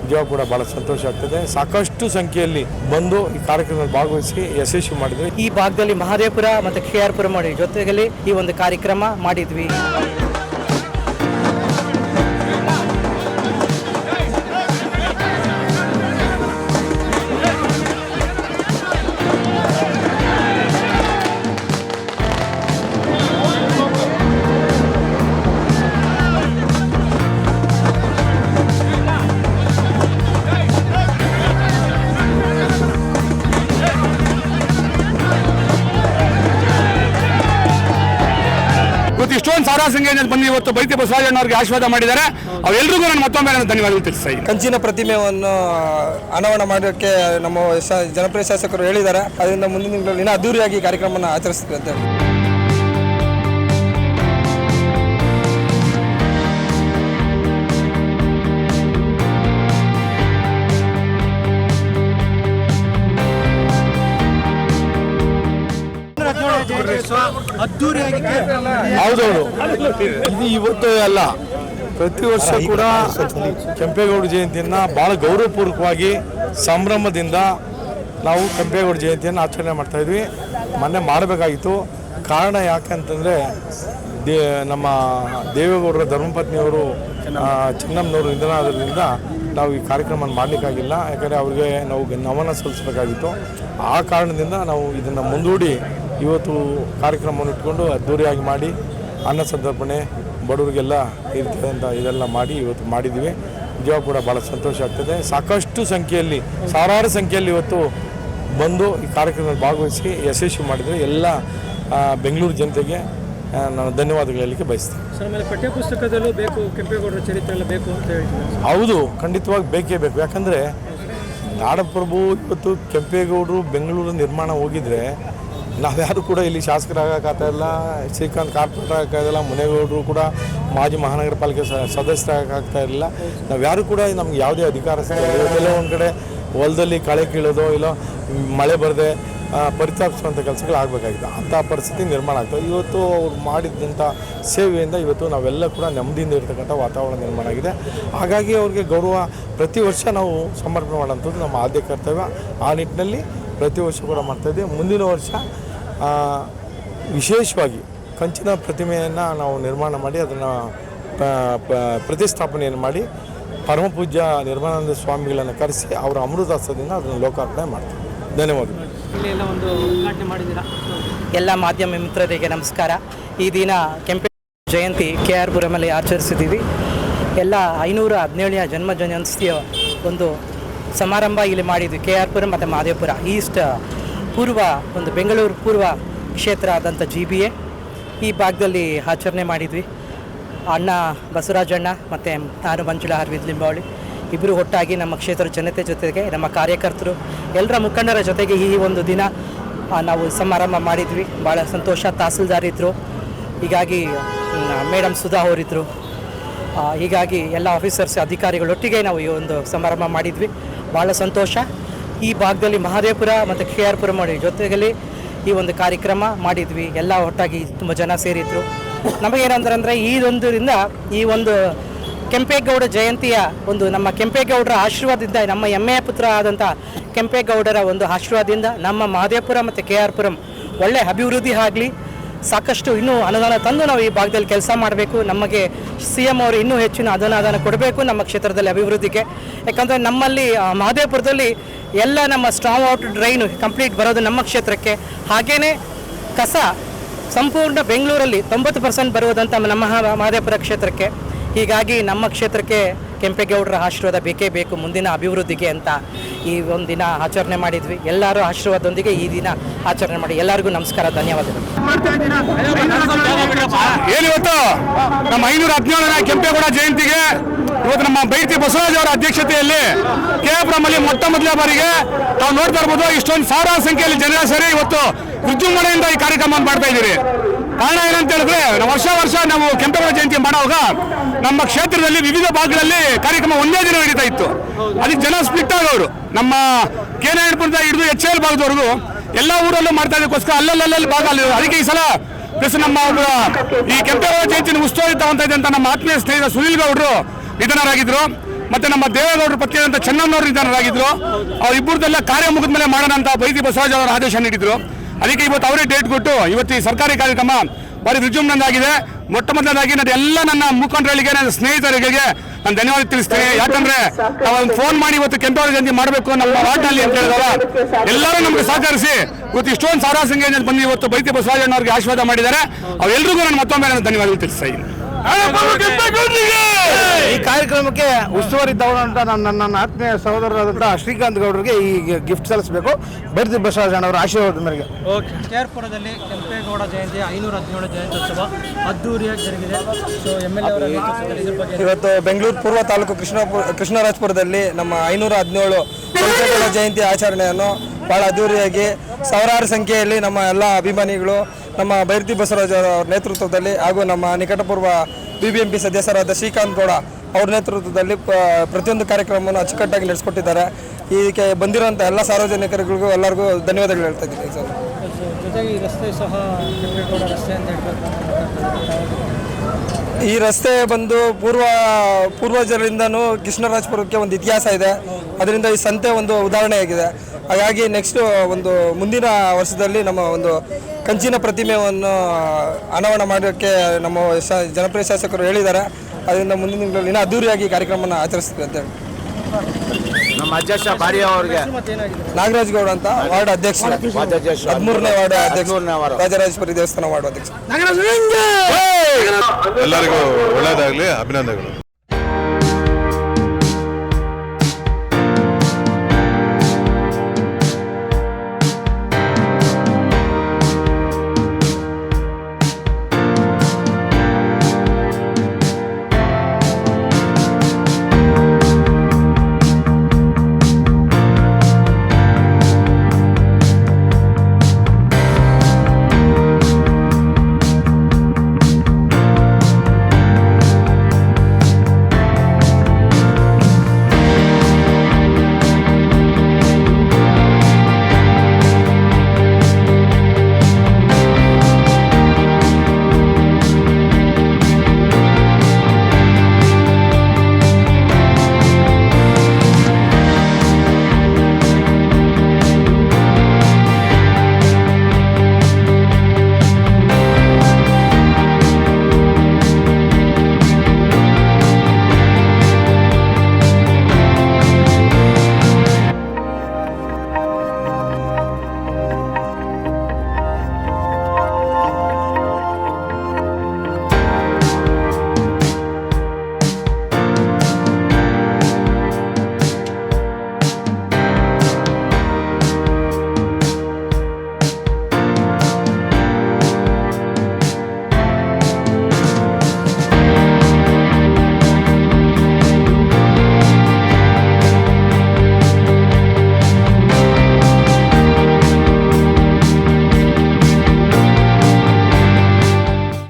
ನಿಜವಾಗ ಕೂಡ ಭಾಳ ಸಂತೋಷ ಆಗ್ತದೆ. ಸಾಕಷ್ಟು ಸಂಖ್ಯೆಯಲ್ಲಿ ಬಂದು ಈ ಕಾರ್ಯಕ್ರಮದಲ್ಲಿ ಭಾಗವಹಿಸಿ ಯಶಸ್ವಿ ಮಾಡಿದ್ವಿ. ಈ ಭಾಗದಲ್ಲಿ ಮಹದೇವಪುರ ಮತ್ತು KR ಪುರ ಮಾಡಿ ಜೊತೆಯಲ್ಲಿ ಈ ಒಂದು ಕಾರ್ಯಕ್ರಮ ಮಾಡಿದ್ವಿ. ಇಷ್ಟೊಂದು ಸಾವಿರಾರು ಸಂಖ್ಯೆಯಲ್ಲಿ ಬಂದು ಇವತ್ತು ಬೈತಿ ಬಸವರಾಜಣ್ಣವ್ರಿಗೆ ಆಶೀರ್ವಾದ ಮಾಡಿದ್ದಾರೆ. ಅವೆಲ್ಲರಿಗೂ ನಾನು ಮತ್ತೊಮ್ಮೆ ಧನ್ಯವಾದಗಳು ತಿಳಿಸ್ತಾ ಇದ್ದೀನಿ. ಕಂಚಿನ ಪ್ರತಿಮೆಯನ್ನು ಅನಾವರಣ ಮಾಡೋಕ್ಕೆ ನಮ್ಮ ಜನಪ್ರಿಯ ಶಾಸಕರು ಹೇಳಿದ್ದಾರೆ. ಅದರಿಂದ ಮುಂದಿನ ದಿನಗಳಲ್ಲಿ ಇನ್ನೂ ಅದ್ದೂರಿಯಾಗಿ ಕಾರ್ಯಕ್ರಮವನ್ನು ಆಚರಿಸ್ತೀವಿ ಅಂತ ಹೇಳಿ. ಹೌದೌದು, ಇದು ಇವತ್ತು ಅಲ್ಲ, ಪ್ರತಿ ವರ್ಷ ಕೂಡ ಕೆಂಪೇಗೌಡ ಜಯಂತಿಯನ್ನು ಭಾಳ ಗೌರವಪೂರ್ವಕವಾಗಿ ಸಂಭ್ರಮದಿಂದ ನಾವು ಕೆಂಪೇಗೌಡ ಜಯಂತಿಯನ್ನು ಆಚರಣೆ ಮಾಡ್ತಾಯಿದ್ವಿ. ಮೊನ್ನೆ ಮಾಡಬೇಕಾಗಿತ್ತು. ಕಾರಣ ಯಾಕಂತಂದರೆ ನಮ್ಮ ದೇವೇಗೌಡರ ಧರ್ಮಪತ್ನಿಯವರು ಚೆನ್ನಮ್ಮನವರು ನಿಧನ ಆದ್ರಿಂದ ನಾವು ಈ ಕಾರ್ಯಕ್ರಮ ಮಾಡಲಿಕ್ಕಾಗಿಲ್ಲ. ಯಾಕಂದರೆ ಅವ್ರಿಗೆ ನಾವು ನಮನ ಸಲ್ಲಿಸಬೇಕಾಗಿತ್ತು. ಆ ಕಾರಣದಿಂದ ನಾವು ಇದನ್ನು ಮುಂದೂಡಿ ಇವತ್ತು ಕಾರ್ಯಕ್ರಮವನ್ನು ಇಟ್ಕೊಂಡು ಅದ್ದೂರಿಯಾಗಿ ಮಾಡಿ ಅನ್ನ ಸಂತರ್ಪಣೆ ಬಡವರಿಗೆಲ್ಲ ಇರ್ತದಂಥ ಇದೆಲ್ಲ ಮಾಡಿ ಇವತ್ತು ಮಾಡಿದ್ದೀವಿ. ನಿಜವಾಗ ಕೂಡ ಭಾಳ ಸಂತೋಷ ಆಗ್ತದೆ. ಸಾಕಷ್ಟು ಸಂಖ್ಯೆಯಲ್ಲಿ ಸಾವಿರಾರು ಸಂಖ್ಯೆಯಲ್ಲಿ ಇವತ್ತು ಬಂದು ಈ ಕಾರ್ಯಕ್ರಮದಲ್ಲಿ ಭಾಗವಹಿಸಿ ಯಶಸ್ವಿ ಮಾಡಿದರೆ ಎಲ್ಲ ಬೆಂಗಳೂರು ಜನತೆಗೆ ನಾನು ಧನ್ಯವಾದಗಳು ಹೇಳಲಿಕ್ಕೆ ಬಯಸ್ತೇನೆ. ಆಮೇಲೆ ಪಠ್ಯಪುಸ್ತಕದಲ್ಲೂ ಬೇಕು ಕೆಂಪೇಗೌಡರ ಚರಿತ್ರೆ ಎಲ್ಲ ಬೇಕು ಅಂತ ಹೇಳ್ತೀನಿ. ಹೌದು, ಖಂಡಿತವಾಗಿ ಬೇಕೇ ಬೇಕು. ಯಾಕಂದರೆ ನಾಡಪ್ರಭು ಇವತ್ತು ಕೆಂಪೇಗೌಡರು ಬೆಂಗಳೂರು ನಿರ್ಮಾಣ ಹೋಗಿದ್ರೆ ನಾವ್ಯಾರು ಕೂಡ ಇಲ್ಲಿ ಶಾಸಕರಾಗಕ್ಕಾಗ್ತಾ ಇಲ್ಲ, ಶ್ರೀಕಾಂತ್ ಕಾರ್ಪೊರೇಟರ್ ಆಗೋಕ್ಕಾಗಲ್ಲ, ಮುನೇಗೌಡರು ಕೂಡ ಮಾಜಿ ಮಹಾನಗರ ಪಾಲಿಕೆ ಸದಸ್ಯರಾಗಕ್ಕಾಗ್ತಾ ಇರಲಿಲ್ಲ. ನಾವ್ಯಾರು ಕೂಡ ನಮ್ಗೆ ಯಾವುದೇ ಅಧಿಕಾರ ಸಿಗಲ್ಲ. ಒಂದು ಕಡೆ ಹೊಲದಲ್ಲಿ ಕಳೆ ಕೀಳೋದು ಇಲ್ಲ ಮಳೆ ಬರದೆ ಪರಿತಾಪಿಸುವಂಥ ಕೆಲಸಗಳು ಆಗಬೇಕಾಗಿತ್ತು. ಅಂಥ ಪರಿಸ್ಥಿತಿ ನಿರ್ಮಾಣ ಆಗ್ತದೆ. ಇವತ್ತು ಅವ್ರು ಮಾಡಿದಂಥ ಸೇವೆಯಿಂದ ಇವತ್ತು ನಾವೆಲ್ಲ ಕೂಡ ನೆಮ್ಮದಿಯಿಂದ ಇರ್ತಕ್ಕಂಥ ವಾತಾವರಣ ನಿರ್ಮಾಣ ಆಗಿದೆ. ಹಾಗಾಗಿ ಅವ್ರಿಗೆ ಗೌರವ ಪ್ರತಿ ವರ್ಷ ನಾವು ಸಮರ್ಪಣೆ ಮಾಡೋಂಥದ್ದು ನಮ್ಮ ಆದ್ಯ ಕರ್ತವ್ಯ. ಆ ನಿಟ್ಟಿನಲ್ಲಿ ಪ್ರತಿ ವರ್ಷ ಕೂಡ ಮಾಡ್ತಾಯಿದ್ದೀವಿ. ಮುಂದಿನ ವರ್ಷ ವಿಶೇಷವಾಗಿ ಕಂಚಿನ ಪ್ರತಿಮೆಯನ್ನು ನಾವು ನಿರ್ಮಾಣ ಮಾಡಿ ಅದನ್ನು ಪ್ರತಿಷ್ಠಾಪನೆಯನ್ನು ಮಾಡಿ ಪರಮಪೂಜ್ಯ ನಿರ್ಮಲಾನಂದ ಸ್ವಾಮಿಗಳನ್ನು ಕರೆಸಿ ಅವರ ಅಮೃತಾಸ್ತ್ರದಿಂದ ಅದನ್ನು ಲೋಕಾರ್ಪಣೆ ಮಾಡ್ತೀವಿ. ಧನ್ಯವಾದಗಳು. ಎಲ್ಲ ಮಾಧ್ಯಮ ಮಿತ್ರರಿಗೆ ನಮಸ್ಕಾರ. ಈ ದಿನ ಕೆಂಪೇಗೌಡ ಜಯಂತಿ KR ಪುರಮಲ್ಲಿ ಆಚರಿಸಿದ್ದೀವಿ. ಎಲ್ಲ 517ನೇ ಜನ್ಮ ಜಯಂತಿಯ ಒಂದು ಸಮಾರಂಭ ಇಲ್ಲಿ ಮಾಡಿದ್ವಿ. KR ಪುರ ಮತ್ತು ಮಹದೇವಪುರ ಈಸ್ಟ್ ಪೂರ್ವ ಒಂದು ಬೆಂಗಳೂರು ಪೂರ್ವ ಕ್ಷೇತ್ರ ಆದಂಥ GBA ಈ ಭಾಗದಲ್ಲಿ ಆಚರಣೆ ಮಾಡಿದ್ವಿ. ಅಣ್ಣ ಬಸವರಾಜಣ್ಣ ಮತ್ತು ನಾನು ಮಂಜುಳಾ ಅರವಿಂದ್ ಲಿಂಬಾವಳಿ ಇಬ್ಬರು ಒಟ್ಟಾಗಿ ನಮ್ಮ ಕ್ಷೇತ್ರದ ಜನತೆ ಜೊತೆಗೆ ನಮ್ಮ ಕಾರ್ಯಕರ್ತರು ಎಲ್ಲರ ಮುಖಂಡರ ಜೊತೆಗೆ ಈ ಒಂದು ದಿನ ನಾವು ಸಮಾರಂಭ ಮಾಡಿದ್ವಿ. ಭಾಳ ಸಂತೋಷ. ತಹಸೀಲ್ದಾರ್ ಇದ್ದರು, ಹೀಗಾಗಿ ಮೇಡಮ್ ಸುಧಾ ಅವರಿದ್ದರು, ಹೀಗಾಗಿ ಎಲ್ಲ ಆಫೀಸರ್ಸ್ ಅಧಿಕಾರಿಗಳೊಟ್ಟಿಗೆ ನಾವು ಈ ಒಂದು ಸಮಾರಂಭ ಮಾಡಿದ್ವಿ. ಭಾಳ ಸಂತೋಷ. ಈ ಭಾಗದಲ್ಲಿ ಮಹದೇವಪುರ ಮತ್ತು KR ಪುರ ಮಾಡಿ ಜೊತೆಯಲ್ಲಿ ಈ ಒಂದು ಕಾರ್ಯಕ್ರಮ ಮಾಡಿದ್ವಿ. ಎಲ್ಲ ಒಟ್ಟಾಗಿ ತುಂಬ ಜನ ಸೇರಿದ್ರು. ನಮಗೇನಂದ್ರೆ ಇದೊಂದರಿಂದ ಈ ಒಂದು ಕೆಂಪೇಗೌಡ ಜಯಂತಿಯ ಒಂದು ನಮ್ಮ ಕೆಂಪೇಗೌಡರ ಆಶೀರ್ವಾದದಿಂದ ನಮ್ಮ ಹೆಮ್ಮೆಯ ಪುತ್ರ ಆದಂಥ ಕೆಂಪೇಗೌಡರ ಒಂದು ಆಶೀರ್ವಾದದಿಂದ ನಮ್ಮ ಮಹದೇವಪುರ ಮತ್ತು KR ಪುರಂ ಒಳ್ಳೆ ಅಭಿವೃದ್ಧಿ ಆಗಲಿ. ಸಾಕಷ್ಟು ಇನ್ನೂ ಅನುದಾನ ತಂದು ನಾವು ಈ ಭಾಗದಲ್ಲಿ ಕೆಲಸ ಮಾಡಬೇಕು. ನಮಗೆ CM ಅವರು ಇನ್ನೂ ಹೆಚ್ಚಿನ ಅನುದಾನ ಕೊಡಬೇಕು ನಮ್ಮ ಕ್ಷೇತ್ರದಲ್ಲಿ ಅಭಿವೃದ್ಧಿಗೆ. ಯಾಕಂದರೆ ನಮ್ಮಲ್ಲಿ ಮಹದೇವಪುರದಲ್ಲಿ ಎಲ್ಲ ನಮ್ಮ ಸ್ಟ್ರಾಂಗ್ ವಾಟರ್ ಡ್ರೈನ್ ಕಂಪ್ಲೀಟ್ ಬರೋದು ನಮ್ಮ ಕ್ಷೇತ್ರಕ್ಕೆ. ಹಾಗೆಯೇ ಕಸ ಸಂಪೂರ್ಣ ಬೆಂಗಳೂರಲ್ಲಿ 90% ಬರುವುದಂತ ನಮ್ಮ ಮಹದೇವಪುರ ಕ್ಷೇತ್ರಕ್ಕೆ. ಹೀಗಾಗಿ ನಮ್ಮ ಕ್ಷೇತ್ರಕ್ಕೆ ಕೆಂಪೇಗೌಡರ ಆಶೀರ್ವಾದ ಬೇಕೇ ಬೇಕು ಮುಂದಿನ ಅಭಿವೃದ್ಧಿಗೆ ಅಂತ ಈ ಒಂದು ದಿನ ಆಚರಣೆ ಮಾಡಿದ್ವಿ. ಎಲ್ಲರೂ ಆಶೀರ್ವಾದದೊಂದಿಗೆ ಈ ದಿನ ಆಚರಣೆ ಮಾಡಿ ಎಲ್ಲರಿಗೂ ನಮಸ್ಕಾರ, ಧನ್ಯವಾದಗಳು. ಏನಿವತ್ತು ನಮ್ಮ 517ನೇ ಕೆಂಪೇಗೌಡ ಜಯಂತಿಗೆ ಇವತ್ತು ನಮ್ಮ ಬೈತಿ ಬಸವರಾಜ್ ಅವರ ಅಧ್ಯಕ್ಷತೆಯಲ್ಲಿ KR ಪುರಮಲ್ಲಿ ಮೊಟ್ಟ ಮೊದಲ ಬಾರಿಗೆ ನಾವು ನೋಡ್ತಾ ಇರ್ಬೋದು ಇಷ್ಟೊಂದು ಸಾವಿರಾರು ಸಂಖ್ಯೆಯಲ್ಲಿ ಜನ ಸೇರಿ ಇವತ್ತು ವಿಜೃಂಭಣೆಯಿಂದ ಈ ಕಾರ್ಯಕ್ರಮ ಮಾಡ್ತಾ ಇದ್ದೀರಿ. ಕಾರಣ ಏನಂತ ಹೇಳಿದ್ರೆ ವರ್ಷ ನಾವು ಕೆಂಪೇಗೌಡ ಜಯಂತಿ ಮಾಡುವಾಗ ನಮ್ಮ ಕ್ಷೇತ್ರದಲ್ಲಿ ವಿವಿಧ ಭಾಗಗಳಲ್ಲಿ ಕಾರ್ಯಕ್ರಮ ಒಂದೇ ದಿನ ನಡೀತಾ ಇತ್ತು. ಅದಕ್ಕೆ ಜನ ಸ್ಪ್ಲಿಟ್ ಆಗೋರು. ನಮ್ಮ KR ಹಿಡಿದು HL ಭಾಗದವರೆಗೂ ಎಲ್ಲ ಊರಲ್ಲೂ ಮಾಡ್ತಾ ಇದಕ್ಕೋಸ್ಕರ ಅಲ್ಲಲ್ಲಿ ಭಾಗ ಅಲ್ಲಿ. ಅದಕ್ಕೆ ಈ ಸಲ ಪ್ಲಸ್ ನಮ್ಮ ಈ ಕೆಂಪೇಗೌಡ ಜಯಂತಿನ ಉತ್ಸವ ತಗೊಂತ ಇದ್ದಂತ ನಮ್ಮ ಆತ್ಮೀಯ ಸ್ನೇಹಿತ ಸುನೀಲ್ ಗೌಡರು ನಿಧನರಾಗಿದ್ರು. ಮತ್ತೆ ನಮ್ಮ ದೇವೇಗೌಡರ ಪತ್ನಿಯಾದಂಥ ಚೆನ್ನಮ್ಮನವರು ನಿಧನರಾಗಿದ್ರು. ಅವರಿಬ್ಬರದೆಲ್ಲ ಕಾರ್ಯ ಮುಗಿದ ಮೇಲೆ ಮಾಡೋಣ ಅಂತ ಬೈತಿ ಬಸವರಾಜ್ ಅವರು ಆದೇಶ ನೀಡಿದ್ರು. ಅದಕ್ಕೆ ಇವತ್ತು ಅವರೇ ಡೇಟ್ ಕೊಟ್ಟು ಇವತ್ತು ಈ ಸರ್ಕಾರಿ ಕಾರ್ಯಕ್ರಮ ಭಾರಿ ವಿಜೃಂಭಣೆಯಾಗಿದೆ. ಮೊಟ್ಟ ಮೊದಲನೇದಾಗಿ ಎಲ್ಲ ನನ್ನ ಮುಖಂಡರಿಗೆ, ನನ್ನ ಸ್ನೇಹಿತರಿಗೆ ನಾನು ಧನ್ಯವಾದ ತಿಳಿಸ್ತೇನೆ. ಯಾಕಂದ್ರೆ ನಾವು ಫೋನ್ ಮಾಡಿ ಇವತ್ತು ಕೆಂಪೇಗೌಡ ಜಯಂತಿ ಮಾಡಬೇಕು ನಮ್ಮ ವಾರ್ಡ್ನಲ್ಲಿ ಅಂತ ಹೇಳಿದಾಗ ಎಲ್ಲರೂ ನಮಗೆ ಸಹಕರಿಸಿ ಇವತ್ತು ಇಷ್ಟೊಂದು ಸಾವಿರಾರು ಸಂಖ್ಯೆಯಲ್ಲಿ ಬಂದು ಇವತ್ತು ಬೈತಿ ಬಸವರಾಜಣ್ಣವ್ರಿಗೆ ಆಶೀರ್ವಾದ ಮಾಡಿದ್ದಾರೆ. ಅವರೆಲ್ಲರಿಗೂ ನಾನು ಮತ್ತೊಮ್ಮೆ ನಾನು ಧನ್ಯವಾದ ತಿಳಿಸ್ತಾ ಇದ್ದೀನಿ. ಈ ಕಾರ್ಯಕ್ರಮಕ್ಕೆ ಉಸ್ತುವಾರಿ ತಗೊಂಡಂತ ನನ್ನ ಆತ್ಮೀಯ ಸಹೋದರರಾದಂಥ ಶ್ರೀಕಾಂತ್ ಗೌಡರಿಗೆ ಈ ಗಿಫ್ಟ್ ಸಲ್ಲಿಸಬೇಕು. ಬೈರತಿ ಬಸವರಾಜಣ್ಣವರ ಆಶೀರ್ವಾದ ಮೇರೆಗೆ. KR-ಪುರದಲ್ಲಿ ಕೆಂಪೇಗೌಡ ಜಯಂತಿ 517 ಜಯಂತ್ಯೋತ್ಸವ ಅದ್ದೂರಿಯಾಗಿ ಜರುಗಿದೆ. ಸೊ MLA ಅವರ ನೇತೃತ್ವದಲ್ಲಿ ಇದ್ರ ಬಗ್ಗೆ ಇವತ್ತು ಬೆಂಗಳೂರು ಪೂರ್ವ ತಾಲೂಕು ಕೃಷ್ಣರಾಜಪುರದಲ್ಲಿ ನಮ್ಮ 517 ಕೆಂಪೇಗೌಡ ಜಯಂತಿ ಆಚರಣೆಯನ್ನು ಭಾಳ ಅದ್ದೂರಿಯಾಗಿ ಸಾವಿರಾರು ಸಂಖ್ಯೆಯಲ್ಲಿ ನಮ್ಮ ಎಲ್ಲ ಅಭಿಮಾನಿಗಳು ನಮ್ಮ ಬೈರತಿ ಬಸವರಾಜ್ ಅವರ ನೇತೃತ್ವದಲ್ಲಿ ಹಾಗೂ ನಮ್ಮ ನಿಕಟಪೂರ್ವ BBMP ಸದಸ್ಯರಾದ ಶ್ರೀಕಾಂತ್ ಗೌಡ ಅವ್ರ ನೇತೃತ್ವದಲ್ಲಿ ಪ್ರತಿಯೊಂದು ಕಾರ್ಯಕ್ರಮವನ್ನು ಅಚ್ಚುಕಟ್ಟಾಗಿ ನಡೆಸಿಕೊಟ್ಟಿದ್ದಾರೆ. ಇದಕ್ಕೆ ಬಂದಿರುವಂಥ ಎಲ್ಲ ಸಾರ್ವಜನಿಕರಿಗೂ ಎಲ್ಲರಿಗೂ ಧನ್ಯವಾದಗಳು ಹೇಳ್ತಾ ಇದ್ದೀನಿ ಸರ್. ಜೊತೆಗೆ ಈ ರಸ್ತೆ ಸಹ ಕೆಂಪೇಗೌಡ ರಸ್ತೆ ಅಂತ ಹೇಳ್ಬೇಕು. ಈ ರಸ್ತೆ ಬಂದು ಪೂರ್ವಜರಿಂದನೂ ಕೃಷ್ಣರಾಜಪುರಕ್ಕೆ ಒಂದು ಇತಿಹಾಸ ಇದೆ. ಅದರಿಂದ ಈ ಸಂತೆ ಒಂದು ಉದಾಹರಣೆಯಾಗಿದೆ. ಹಾಗಾಗಿ ನೆಕ್ಸ್ಟ್ ಒಂದು ಮುಂದಿನ ವರ್ಷದಲ್ಲಿ ನಮ್ಮ ಒಂದು ಕಂಚಿನ ಪ್ರತಿಮೆಯನ್ನು ಅನಾವರಣ ಮಾಡೋಕ್ಕೆ ನಮ್ಮ ಜನಪ್ರಿಯ ಶಾಸಕರು ಹೇಳಿದ್ದಾರೆ. ಅದರಿಂದ ಮುಂದಿನ ದಿನಗಳಲ್ಲಿ ಇನ್ನೂ ಅದ್ದೂರಿಯಾಗಿ ಕಾರ್ಯಕ್ರಮನ ಆಚರಿಸ್ತೀವಿ ಅಂತ ಹೇಳಿ ನಮ್ಮ ಅಧ್ಯಕ್ಷ ಬಾರಿ ಅವರಿಗೆ ನಾಗರಾಜ್ ಗೌಡ ಅಂತ ವಾರ್ಡ್ ಅಧ್ಯಕ್ಷ 13ನೇ ವಾರ್ಡ್ ಅಧ್ಯಕ್ಷ ರಾಜರಾಜೇಶ್ವರಿ ದೇವಸ್ಥಾನ ವಾರ್ಡ್ ಅಧ್ಯಕ್ಷ. ಎಲ್ಲರಿಗೂ ಒಳ್ಳೆಯದಾಗಲಿ, ಅಭಿನಂದನೆಗಳು.